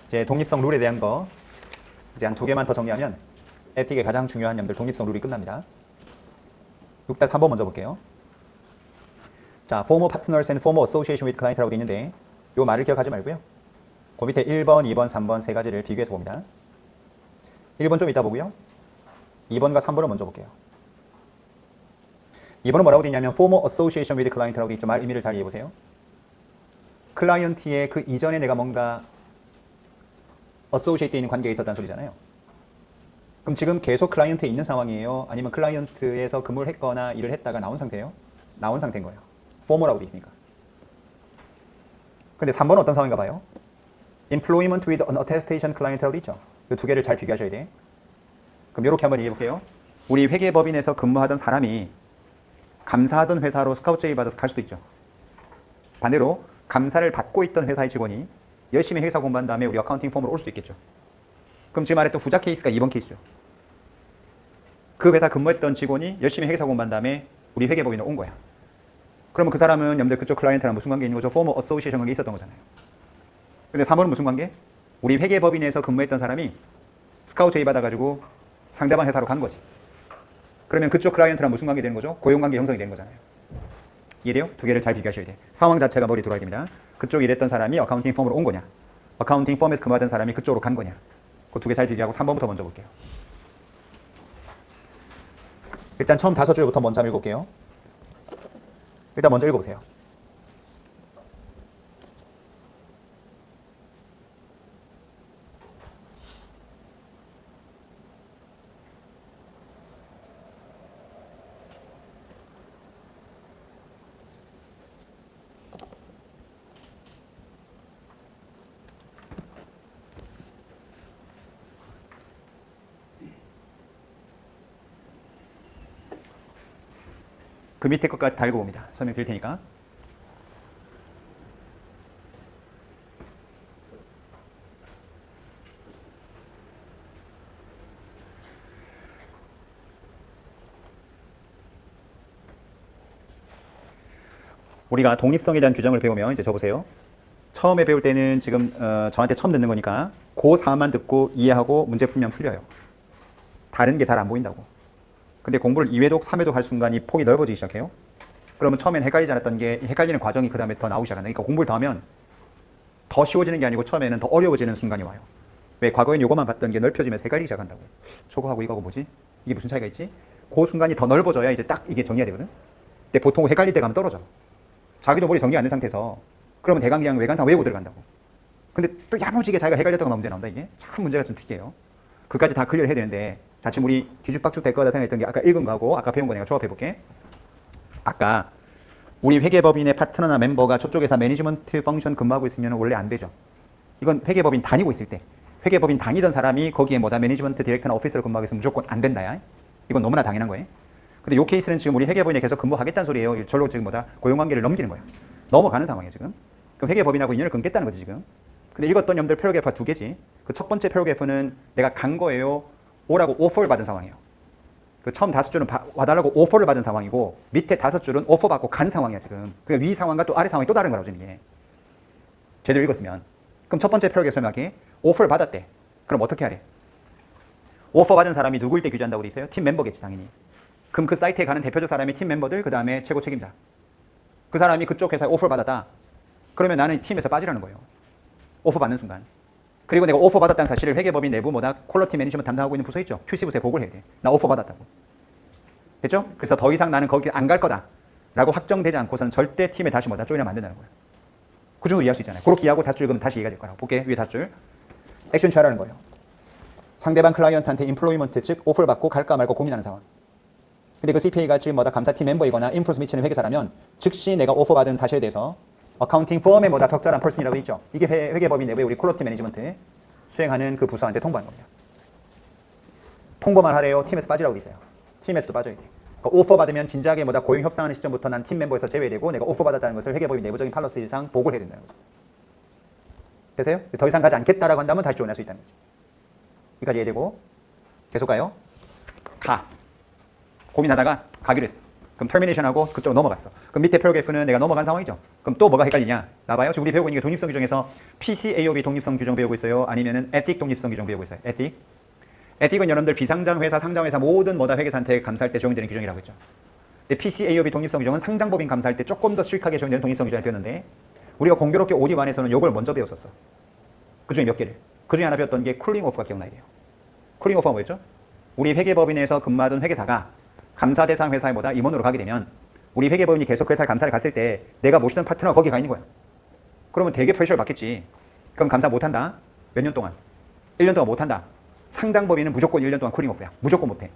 이제 독립성 룰에 대한 거 이제 한 2개만 더 정리하면 에틱의 가장 중요한 점들 독립성 룰이 끝납니다. 6-3번 먼저 볼게요. 자, former partners and former association with client라고 돼 있는데 요 말을 기억하지 말고요. 그 밑에 1번, 2번, 3번 세 가지를 비교해서 봅니다. 1번 좀 이따 보고요. 2번과 3번을 먼저 볼게요. 2번은 뭐라고 돼 있냐면 former association with client라고 돼 있죠. 말 의미를 잘 이해해보세요. 클라이언트의 그 이전에 내가 뭔가 associate 돼 있는 관계에 있었다는 소리잖아요. 그럼 지금 계속 클라이언트에 있는 상황이에요? 아니면 클라이언트에서 근무를 했거나 일을 했다가 나온 상태예요? 나온 상태인 거예요. former라고 돼 있으니까. 근데 3번은 어떤 상황인가 봐요? employment with an attestation client라고 돼 있죠. 이 두 개를 잘 비교하셔야 돼. 그럼 이렇게 한번 얘기해 볼게요. 우리 회계법인에서 근무하던 사람이 감사하던 회사로 스카우트 제의 받아서 갈 수도 있죠. 반대로 감사를 받고 있던 회사의 직원이 열심히 회사 공부한 다음에 우리 어카운팅 펌으로 올 수도 있겠죠. 그럼 지금 말했던 후자 케이스가 2번 케이스죠. 그 회사 근무했던 직원이 열심히 회사 공부한 다음에 우리 회계법인으로 온 거야. 그러면 그 사람은 여러분들 그쪽 클라이언트랑 무슨 관계 있는 거죠? 포머 어소시에이션 관계 있었던 거잖아요. 근데 3번은 무슨 관계? 우리 회계법인에서 근무했던 사람이 스카우트 제의 받아가지고 상대방 회사로 간 거지. 그러면 그쪽 클라이언트랑 무슨 관계 되는 거죠? 고용관계 형성이 되는 거잖아요. 이해돼요? 두 개를 잘 비교하셔야 돼. 상황 자체가 머리에 들어와야 됩니다. 그쪽 일했던 사람이 어카운팅 펌으로 온 거냐? 어카운팅 펌에서 근무하던 사람이 그쪽으로 간 거냐? 그 두 개 잘 비교하고 3번부터 먼저 볼게요. 일단 처음 5줄부터 먼저 한번 읽어볼게요. 일단 먼저 읽어보세요. 그 밑에 것까지 다 읽어봅니다. 설명 드릴 테니까. 우리가 독립성에 대한 규정을 배우면 이제 저 보세요. 처음에 배울 때는 지금 저한테 처음 듣는 거니까 그 사안만 듣고 이해하고 문제 풀면 풀려요. 다른 게 잘 안 보인다고. 근데 공부를 2회독, 3회독 할 순간 이 폭이 넓어지기 시작해요. 그러면 처음엔 헷갈리지 않았던 게 헷갈리는 과정이 그 다음에 더 나오기 시작한다. 그러니까 공부를 더 하면 더 쉬워지는 게 아니고 처음에는 더 어려워지는 순간이 와요. 왜? 과거엔 요것만 봤던 게 넓혀지면서 헷갈리기 시작한다고. 저거하고 이거하고 뭐지? 이게 무슨 차이가 있지? 그 순간이 더 넓어져야 이제 딱 이게 정리가 되거든. 근데 보통 헷갈릴 때 가면 떨어져. 자기도 머리 정리 안 된 상태에서 그러면 대강 그냥 외관상 외우고 들어간다고. 근데 또 야무지게 자기가 헷갈렸다가 문제 나온다. 이게 참 문제가 좀 특이해요. 그까지 다 클리어를 해야 되는데 자, 지금 우리 뒤죽박죽 될 거다 생각했던 게 아까 읽은 거하고 아까 배운 거 내가 조합해 볼게. 아까 우리 회계법인의 파트너나 멤버가 저쪽 회사 매니지먼트 펑션 근무하고 있으면 원래 안 되죠. 이건 회계법인 다니고 있을 때 회계법인 다니던 사람이 거기에 뭐다 매니지먼트 디렉터나 오피스로 근무하고 있으면 무조건 안 된다야. 이건 너무나 당연한 거예요. 근데 이 케이스는 지금 우리 회계법인에 계속 근무하겠다는 소리예요. 절로 지금 뭐다 고용관계를 넘기는 거예요. 넘어가는 상황이에요 지금. 그럼 회계법인하고 인연을 끊겠다는 거지 지금. 근데 읽었던 점들 패러그래프가 2개지. 그 첫 번째 패러그래프는 내가 간 거예요. 오라고 오퍼를 받은 상황이에요. 그 처음 5줄은 와달라고 오퍼를 받은 상황이고 밑에 5줄은 오퍼 받고 간 상황이야 지금. 그 위 상황과 또 아래 상황이 또 다른 거라고 지금 이게. 제대로 읽었으면. 그럼 첫 번째 패러그래프 설명할게. 오퍼를 받았대. 그럼 어떻게 하래? 오퍼 받은 사람이 누구일 때 규제한다고 돼 있어요? 팀 멤버겠지 당연히. 그럼 그 사이트에 가는 대표적 사람이 팀 멤버들 그 다음에 최고 책임자. 그 사람이 그쪽 회사에 오퍼를 받았다. 그러면 나는 팀에서 빠지라는 거예요. 오퍼 받는 순간. 그리고 내가 오퍼 받았다는 사실을 회계법인 내부 뭐다 퀄리티 매니지먼트 담당하고 있는 부서 있죠. QC 부서에 보고를 해야 돼. 나 오퍼 받았다고. 됐죠? 그래서 더 이상 나는 거기 안 갈 거다 라고 확정되지 않고서는 절대 팀에 다시 뭐다 조인하면 안 된다는 거예요. 그 정도 이해할 수 있잖아요. 그렇게 이해하고 5줄 읽으면 다시 이해가 될 거라고. 볼게. 위에 5줄. 액션 취하라는 거예요. 상대방 클라이언트한테 인플로이먼트 즉 오퍼를 받고 갈까 말까 고민하는 상황. 근데 그 CPA가 지금 뭐다 감사팀 멤버이거나 인플루언스 미치는 회계사라면 즉시 내가 오퍼 받은 사실에 대해서 어카운팅 펌에 뭐다 적절한 펄슨이라고 있죠. 이게 회계법인 내부의 우리 퀄리티 매니지먼트 수행하는 그 부서한테 통보하는 겁니다. 통보만 하래요. 팀에서 빠지라고 있어요. 팀에서도 빠져야 돼. 그러니까 오퍼 받으면 진작에 뭐다 고용 협상하는 시점부터 난 팀 멤버에서 제외되고 내가 오퍼 받았다는 것을 회계법인 내부적인 팔러스 이상 보고를 해야 된다는 거죠. 되세요? 더 이상 가지 않겠다라고 한다면 다시 조인할 수 있다는 거지. 여기까지 이해되고 계속 가요. 가. 고민하다가 가기로 했어. 그럼 termination하고 그쪽 넘어갔어. 그럼 밑에 paragraph는 내가 넘어간 상황이죠. 그럼 또 뭐가 헷갈리냐? 나봐요. 지금 우리 배우고 있는 게 독립성 규정에서 PCAOB 독립성 규정 배우고 있어요. 아니면은 ethic 독립성 규정 배우고 있어요. ethic. ethic은 여러분들 비상장 회사, 상장 회사 모든 뭐다 회계사한테 감사할 때 적용되는 규정이라고 했죠. 근데 PCAOB 독립성 규정은 상장법인 감사할 때 조금 더 스트릭하게 적용되는 독립성 규정을 배웠는데 우리가 공교롭게 OD1에서는 이걸 먼저 배웠었어. 그 중에 몇 개를. 그 중에 하나 배웠던 게 쿨링 오프가 기억나야 돼요. 쿨링 오프가 뭐였죠? 우리 회계법인에서 근무하던 회계사가 감사 대상 회사에 뭐다 임원으로 가게 되면 우리 회계법인이 계속 회사를 감사를 갔을 때 내가 모시던 파트너가 거기 가 있는 거야. 그러면 되게 프레셔를 받겠지. 그럼 감사 못한다. 몇 년 동안? 1년 동안 못한다. 상장법인은 무조건 1년 동안 쿨링 오프야. 무조건 못해.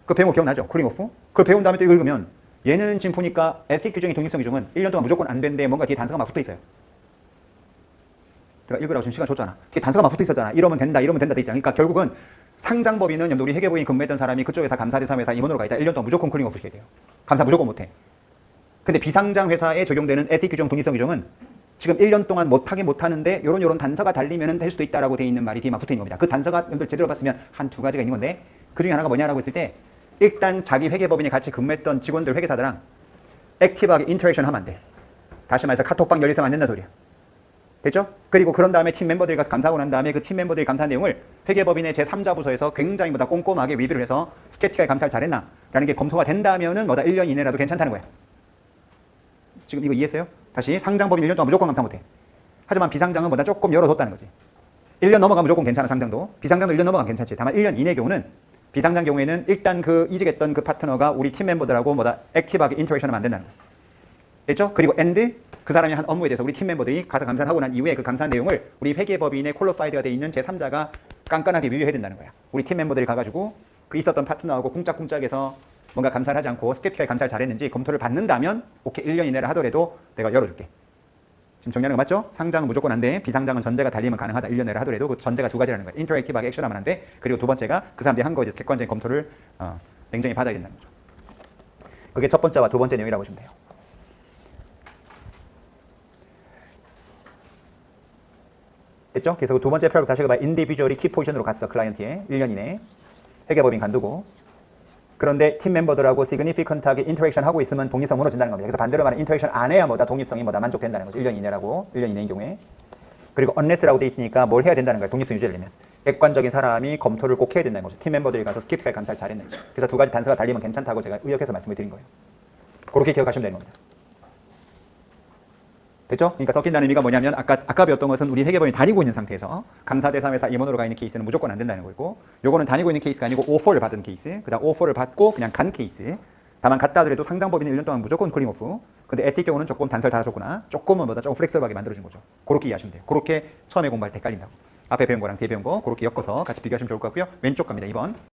그 배운 거 기억나죠? 쿨링 오프? 그걸 배운 다음에 또 읽으면 얘는 지금 보니까 에틱 규정이 독립성 규정은 1년 동안 무조건 안 된대. 뭔가 뒤에 단서가 막 붙어 있어요. 제가 읽으라고 지금 시간 줬잖아. 뒤에 단서가 막 붙어 있었잖아. 이러면 된다, 이러면 된다 돼 있잖아. 그러니까 결국은 상장법인은 우리 회계법인 근무했던 사람이 그쪽 회사 감사 대상 회사 임원으로 가 있다. 1년 동안 무조건 쿨링 오프 시켜야 돼요. 감사 무조건 못해. 근데 비상장 회사에 적용되는 에틱 규정 독립성 규정은 지금 1년 동안 못하긴 못하는데 요런 단서가 달리면 될 수도 있다라고 돼 있는 말이 뒤에 막 붙어 있는 겁니다. 그 단서가 여러분들 제대로 봤으면 한 두 가지가 있는 건데 그 중에 하나가 뭐냐라고 했을 때 일단 자기 회계법인에 같이 근무했던 직원들 회계사들랑 액티브하게 인터랙션 하면 안 돼. 다시 말해서 카톡방 열리서면 안 된다 소리야. 됐죠? 그리고 그런 다음에 팀 멤버들이 가서 감사하고 난 다음에 그 팀 멤버들이 감사한 내용을 회계법인의 제3자 부서에서 굉장히 뭐다 꼼꼼하게 리뷰를 해서 스케프티컬 감사를 잘했나 라는 게 검토가 된다면은 뭐다 1년 이내라도 괜찮다는 거야. 지금 이거 이해했어요? 다시 상장법인 1년 동안 무조건 감사 못해. 하지만 비상장은 뭐다 조금 열어뒀다는 거지. 1년 넘어가면 무조건 괜찮아 상장도. 비상장도 1년 넘어가면 괜찮지. 다만 1년 이내 경우는 비상장 경우에는 일단 그 이직했던 그 파트너가 우리 팀 멤버들하고 뭐다 액티브하게 인터랙션하면 안 된다는 거야. 됐죠? 그리고 and 그 사람이 한 업무에 대해서 우리 팀 멤버들이 가서 감사를 하고 난 이후에 그 감사한 내용을 우리 회계법인에 퀄리파이드가 돼 있는 제3자가 깐깐하게 리뷰해야 된다는 거야. 우리 팀 멤버들이 가가지고 그 있었던 파트너하고 쿵짝쿵짝해서 뭔가 감사를 하지 않고 스케프티컬 감사를 잘했는지 검토를 받는다면 오케이 1년 이내를 하더라도 내가 열어줄게. 지금 정리하는 거 맞죠? 상장은 무조건 안 돼. 비상장은 전제가 달리면 가능하다. 1년 내를 하더라도 그 전제가 두 가지라는 거야. 인터랙티브하게 액션하면 안 돼. 그리고 두 번째가 그 사람들이 한 거에 대해서 객관적인 검토를 냉정히 받아야 된다는 거죠. 그게 첫 번째와 두 번째 내용이라고 보시면 돼요. 됐죠? 그래서 두 번째 패러그래프 다시 봐봐. individually key position으로 갔어. 클라이언트에 1년 이내 회계법인 간두고 그런데 팀 멤버들하고 significant하게 인터랙션 하고 있으면 독립성 무너진다는 겁니다. 그래서 반대로 말하면 인터랙션 안 해야 뭐다 독립성이 뭐다 만족된다는 거죠. 1년 이내라고 1년 이내인 경우에 그리고 unless라고 돼 있으니까 뭘 해야 된다는 거예요. 독립성 유지하려면 객관적인 사람이 검토를 꼭 해야 된다는 거죠. 팀 멤버들이 가서 스킵티컬 감사를 잘했는지. 그래서 두 가지 단서가 달리면 괜찮다고 제가 의역해서 말씀을 드린 거예요. 그렇게 기억하시면 되는 겁니다. 됐죠? 그러니까 섞인다는 의미가 뭐냐면 아까 배웠던 것은 우리 회계법인이 다니고 있는 상태에서 감사 대상 회사 임원으로 가 있는 케이스는 무조건 안 된다는 거고 요거는 다니고 있는 케이스가 아니고 오퍼를 받은 케이스 그다음 오퍼를 받고 그냥 간 케이스 다만 갔다 하더라도 상장법인은 1년 동안 무조건 쿨링 오프 근데 에틱 경우는 조금 단서를 달아줬구나 조금은 뭐다 조금 플렉서블하게 만들어준 거죠. 그렇게 이해하시면 돼요. 그렇게 처음에 공부할 때 헷갈린다고 앞에 배운 거랑 뒤에 배운 거 그렇게 엮어서 같이 비교하시면 좋을 것 같고요. 왼쪽 갑니다. 2번